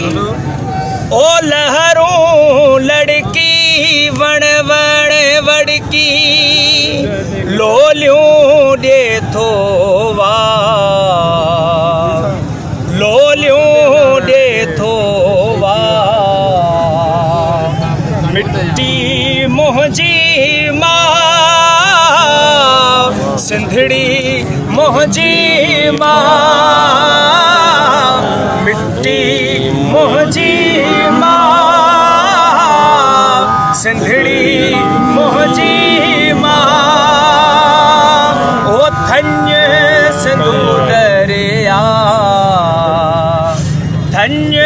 ओ लहरूं लड़की वण वण वड़की लोलियूं दे थो वा लोलियूं दे थो वा मिट्टी मुंहिंजी मां सिंधड़ी मुंहिंजी मां मिट्टी मुंहिंजी मां सिंधड़ी मुंहिंजी मां ओ धन्य सिंधु दरिया धन्य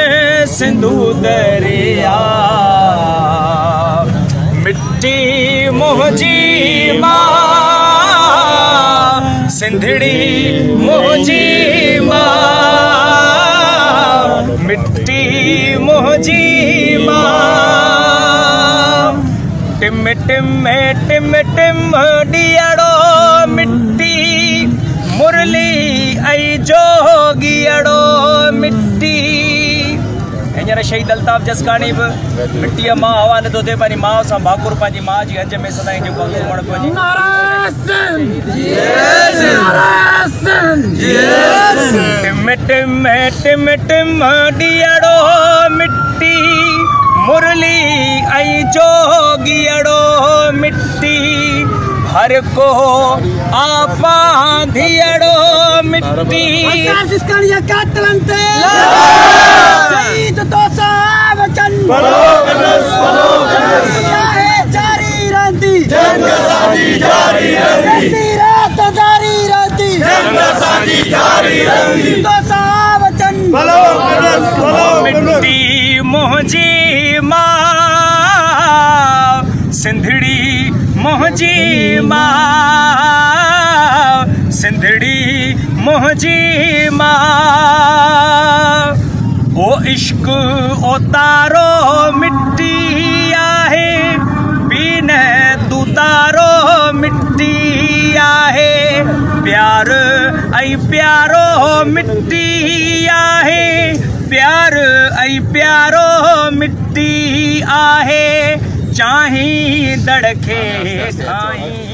सिंधु दरिया मिट्टी मुंहिंजी मां सिंधड़ी मुंहिंजी मां मिट्टी मुंहिंजी मां टिम टिम टिम टिम ॾियड़ो मिट्टी मुरली ऐं जोगियड़ो मिट्टी हींअर शहीद अल्ताफ़ जसकाणी बि मिट्टीअ मां हवाले थो थिए पंहिंजी माउ सां भाकुर पंहिंजी माउ जी हज में सदाईं जेको सुम्हण पियो टिम टिम टिम टिम ॾियड़ो मिट्टी मुरली ऐं जोगियड़ो मिट्टी हर को आपा धियड़ो मिट्टी जारी रहंदी मिट्टी मुंहिंजी मां सिंधड़ी मुंहिंजी मां सिंधड़ी मुंहिंजी मां ओ इश्क ओ तारो मिट्टी आहे बीन तू तारो मिट्टी आहे प्यार ऐं प्यारो मिट्टी आहे प्यार ऐं प्यारो मिट्टी आहे चाहीं दड़ खे साईं